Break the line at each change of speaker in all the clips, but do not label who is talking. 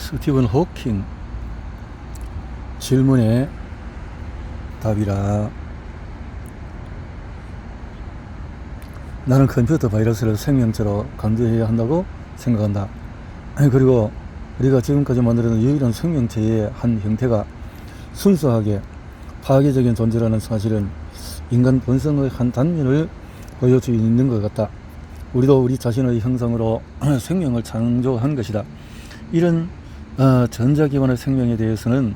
스티븐 호킹 질문의 답이라. 나는 컴퓨터 바이러스를 생명체로 간주해야 한다고 생각한다. 그리고 우리가 지금까지 만들어낸 유일한 생명체의 한 형태가 순수하게 파괴적인 존재라는 사실은 인간 본성의 한 단면을 보여주고 있는 것 같다. 우리도 우리 자신의 형상으로 생명을 창조한 것이다. 이런 전자기반의 생명에 대해서는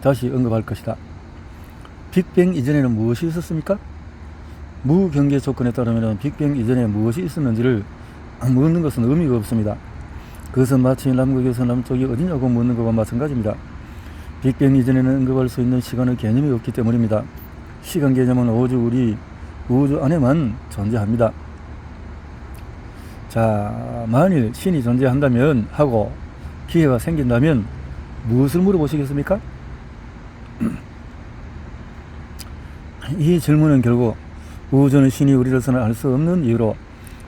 다시 언급할 것이다. 빅뱅 이전에는 무엇이 있었습니까? 무경계 조건에 따르면 빅뱅 이전에 무엇이 있었는지를 묻는 것은 의미가 없습니다. 그것은 마치 남극에서 남쪽이 어디냐고 묻는 것과 마찬가지입니다. 빅뱅 이전에는 언급할 수 있는 시간의 개념이 없기 때문입니다. 시간 개념은 오직 우리 우주 안에만 존재합니다. 자, 만일 신이 존재한다면 하고 기회가 생긴다면 무엇을 물어보시겠습니까? 이 질문은 결국 우주는 신이 우리로서는 알 수 없는 이유로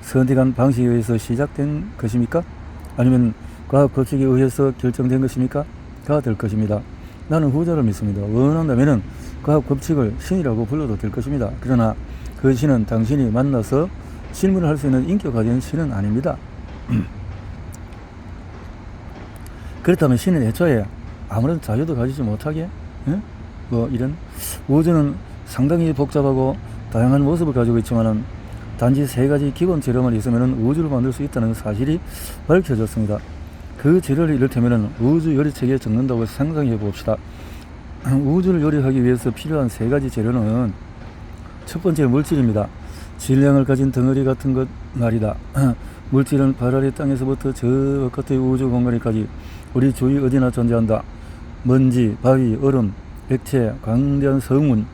선택한 방식에 의해서 시작된 것입니까? 아니면 과학 법칙에 의해서 결정된 것입니까? 가 될 것입니다. 나는 후자를 믿습니다. 원한다면 과학 법칙을 신이라고 불러도 될 것입니다. 그러나 그 신은 당신이 만나서 질문을 할 수 있는 인격을 가진 신은 아닙니다. 그렇다면 신은 애초에 아무런 자유도 가지지 못하게 이런 우주는 상당히 복잡하고 다양한 모습을 가지고 있지만 단지 세 가지 기본 재료만 있으면 우주를 만들 수 있다는 사실이 밝혀졌습니다. 그 재료를 이를테면 우주 요리책에 적는다고 상상해 봅시다. 우주를 요리하기 위해서 필요한 세 가지 재료는 첫 번째 물질입니다. 질량을 가진 덩어리 같은 것 말이다. 물질은 발 아래 땅에서부터 저 끝의 우주 공간에까지 우리 주위 어디나 존재한다. 먼지, 바위, 얼음, 액체, 광대한 성운,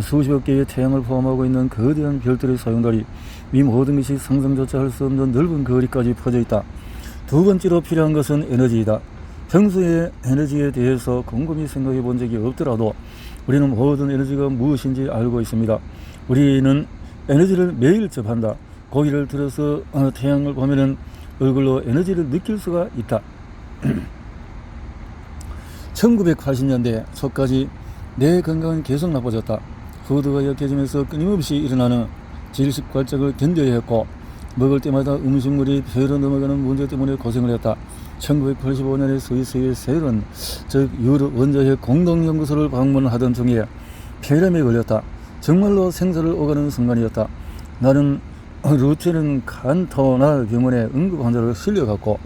수십억 개의 태양을 포함하고 있는 거대한 별들의 소용돌이, 이 모든 것이 상상조차 할 수 없는 넓은 거리까지 퍼져 있다. 두 번째로 필요한 것은 에너지이다. 평소에 에너지에 대해서 곰곰이 생각해 본 적이 없더라도 우리는 모든 에너지가 무엇인지 알고 있습니다. 우리는 에너지를 매일 접한다. 고개를 들어서 태양을 보면 얼굴로 에너지를 느낄 수가 있다. 1980년대 초까지 내 건강은 계속 나빠졌다. 후드가 약해지면서 끊임없이 일어나는 질식 발작을 견뎌야 했고 먹을 때마다 음식물이 폐로 넘어가는 문제 때문에 고생을 했다. 1985년에 스위스의 세른, 즉 유럽 원자핵 공동연구소를 방문하던 중에 폐렴에 걸렸다. 정말로 생사를 오가는 순간이었다. 나는 루테른 칸토나 병원에 응급 환자로 실려갔고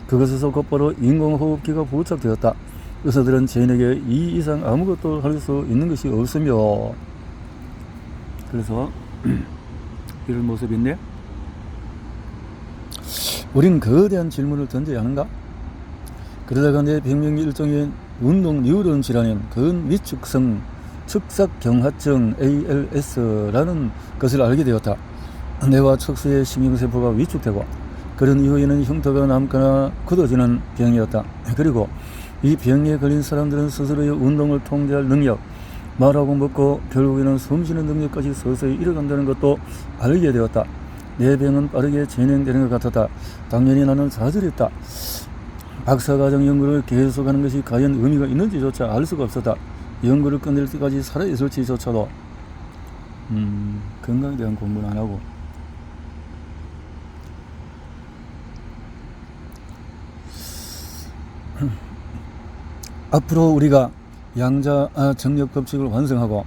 그것에서 곧바로 인공호흡기가 부착되었다. 의사들은 저에게 이 이상 아무것도 할 수 있는 것이 없으며, 그래서 이런 모습이 있네. 우린 거대한 질문을 던져야 하는가? 그러다가 내 병명이 일종의 운동 뉴런 질환인 근위축성 축삭경화증 ALS라는 것을 알게 되었다. 뇌와 척수의 신경세포가 위축되고 그런 이후에는 흉터가 남거나 굳어지는 병이었다. 그리고 이 병에 걸린 사람들은 스스로의 운동을 통제할 능력, 말하고 먹고 결국에는 숨쉬는 능력까지 서서히 잃어간다는 것도 알게 되었다. 내 병은 빠르게 진행되는 것 같았다. 당연히 나는 좌절했다. 박사과정 연구를 계속하는 것이 과연 의미가 있는지조차 알 수가 없었다. 연구를 끝낼 때까지 살아있을지조차도 건강에 대한 공부는 안 하고 앞으로 우리가 양자 정력 법칙을 완성하고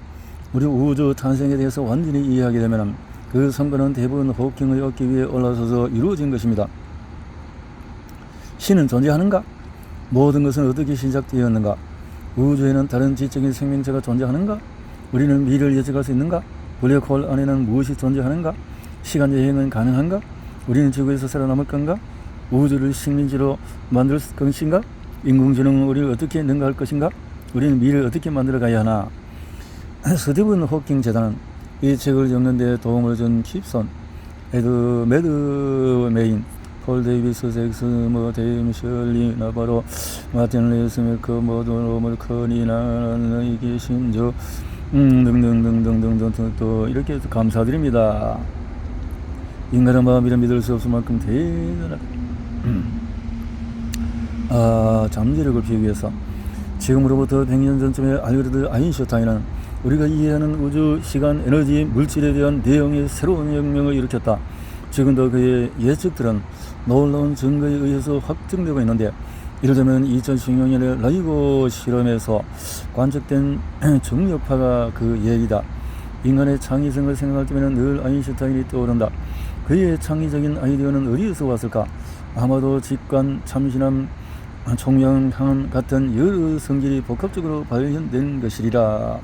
우리 우주 탄생에 대해서 완전히 이해하게 되면 그 성과는 대부분 호킹의 얻기 위해 올라서서 이루어진 것입니다. 신은 존재하는가? 모든 것은 어떻게 시작되었는가? 우주에는 다른 지적인 생명체가 존재하는가? 우리는 미래를 예측할 수 있는가? 블랙홀 안에는 무엇이 존재하는가? 시간 여행은 가능한가? 우리는 지구에서 살아남을 건가? 우주를 식민지로 만들 것인가? 인공지능은 우리를 어떻게 능가할 것인가? 우리는 미래를 어떻게 만들어 가야 하나? 스티븐 호킹 재단은 이 책을 적는 데 도움을 준 킵슨, 에드 매드메인, 폴 데이비스, 잭스, 데임 셜리, 나바로, 마틴 레스메크, 로멀 커니나 이게 신저 등등등등등등 또 이렇게 감사드립니다. 인간의 마음이라 믿을 수 없을 만큼 대단하다. 잠재력을 피우기 위해서 지금으로부터 100년 전쯤에 알베르트 아인슈타인은 우리가 이해하는 우주, 시간, 에너지, 물질에 대한 내용의 새로운 혁명을 일으켰다. 지금도 그의 예측들은 놀라운 증거에 의해서 확증되고 있는데, 이르자면 2016년에 라이고 실험에서 관측된 중력파가 그 예이다. 인간의 창의성을 생각할 때면 늘 아인슈타인이 떠오른다. 그의 창의적인 아이디어는 어디에서 왔을까? 아마도 직관, 참신함, 총명함 같은 여러 성질이 복합적으로 발현된 것이리라.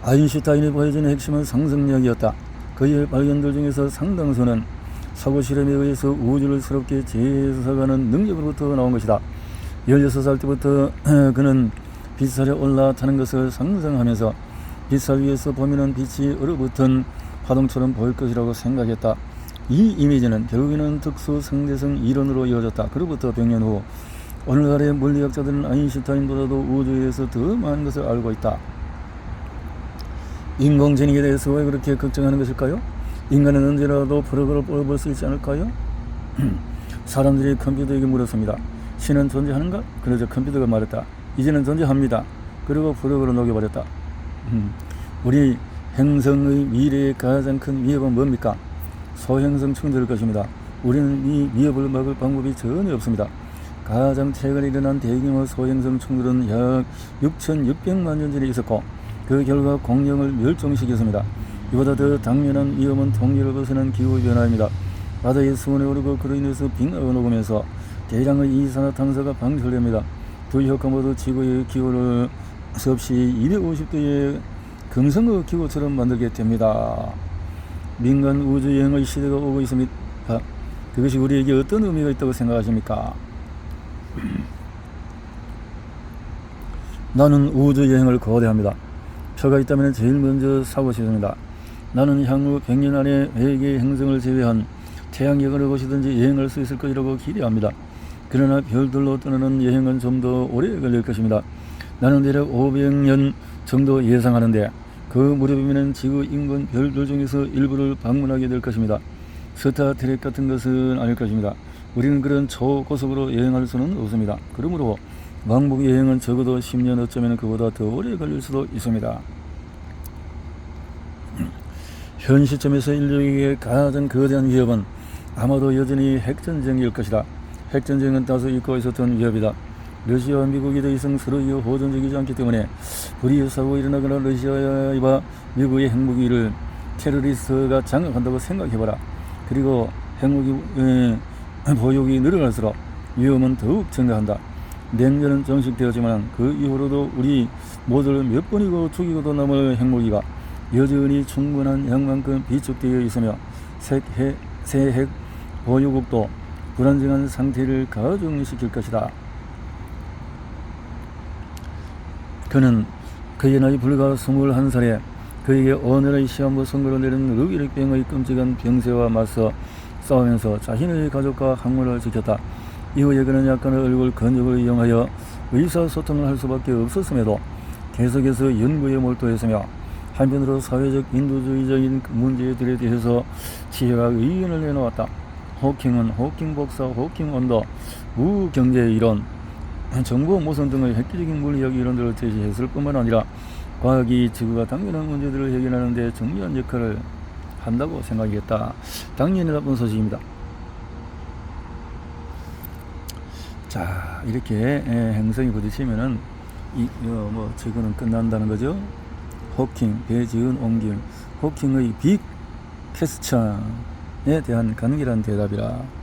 아인슈타인이 보여준 핵심은 상상력이었다. 그의 발견들 중에서 상당수는 사고 실험에 의해서 우주를 새롭게 재해석하는 능력으로부터 나온 것이다. 16살 때부터 그는 빗살에 올라타는 것을 상상하면서 빗살 위에서 보면은 빛이 얼어붙은 파동처럼 보일 것이라고 생각했다. 이 이미지는 결국에는 특수 상대성 이론으로 이어졌다. 그로부터 100년 후 오늘날의 물리학자들은 아인슈타인보다도 우주에서 더 많은 것을 알고 있다. 인공지능에 대해서 왜 그렇게 걱정하는 것일까요? 인간은 언제라도 프로그램을 뽑을 수 있지 않을까요? 사람들이 컴퓨터에게 물었습니다. 신은 존재하는가? 그러자 컴퓨터가 말했다. 이제는 존재합니다. 그리고 프로그램을 녹여버렸다. 우리 행성의 미래의 가장 큰 위협은 뭡니까? 소행성 충돌일 것입니다. 우리는 이 위협을 막을 방법이 전혀 없습니다. 가장 최근에 일어난 대규모 소행성 충돌은 약 6,600만 년 전에 있었고 그 결과 공룡을 멸종시켰습니다. 이보다 더 당면한 위험은 통계를 벗어난 기후변화입니다. 바다의 수온이 오르고 그로 인해서 빙하가 녹으면서 대량의 이산화탄소가 방출됩니다. 두 효과 모두 지구의 기후를 섭씨 250도의 금성의 기후처럼 만들게 됩니다. 민간 우주여행의 시대가 오고 있습니다. 그것이 우리에게 어떤 의미가 있다고 생각하십니까? 나는 우주여행을 거대합니다. 표가 있다면 제일 먼저 사고 싶습니다. 나는 향후 100년 안에 외계 행성을 제외한 태양계를 곳이든지 여행할 수 있을 것이라고 기대합니다. 그러나 별들로 떠나는 여행은 좀 더 오래 걸릴 것입니다. 나는 대략 500년 정도 예상하는데 그 무렵이면 지구 인근 별들 중에서 일부를 방문하게 될 것입니다. 스타트랙 같은 것은 아닐 것입니다. 우리는 그런 초고속으로 여행할 수는 없습니다. 그러므로 왕복 여행은 적어도 10년, 어쩌면 그보다 더 오래 걸릴 수도 있습니다. 현 시점에서 인류에게 가장 거대한 위협은 아마도 여전히 핵전쟁일 것이다. 핵전쟁은 다소 잊고 있었던 위협이다. 러시아와 미국이 더 이상 서로에게 호전적이지 않기 때문에 불의의 사고가 일어나거나 러시아와 미국의 핵무기를 테러리스트가 장악한다고 생각해봐라. 그리고 핵무기 보유국이 늘어날수록 위험은 더욱 증가한다. 냉전은 정식되었지만 그 이후로도 우리 모두를 몇 번이고 죽이고도 남을 핵무기가 여전히 충분한 양만큼 비축되어 있으며 새 핵 보유국도 불안정한 상태를 가중시킬 것이다. 그는 그의 나이 불과 21살에 그에게 어느날 시한부 선고를 내린 르기력병의 끔찍한 병세와 맞서 싸우면서 자신의 가족과 학문을 지켰다. 이후에 그는 약간의 얼굴 근육을 이용하여 의사소통을 할 수밖에 없었음에도 계속해서 연구에 몰두했으며 한편으로 사회적 인도주의적인 문제들에 대해서 지혜와 의견을 내놓았다. 호킹은 호킹 복사, 호킹 온도, 우경제 이론, 정보 모선 등의 획기적인 물리학 이론들을 제시했을 뿐만 아니라 과학이 지구가 당면한 문제들을 해결하는 데 중요한 역할을 한다고 생각했다. 당연히 나쁜 소식입니다. 자, 이렇게 행성이 부딪히면은 지구는 끝난다는 거죠. 호킹, 배지은, 옹길, 호킹의 빅 퀘스천에 대한 간결한 대답이라.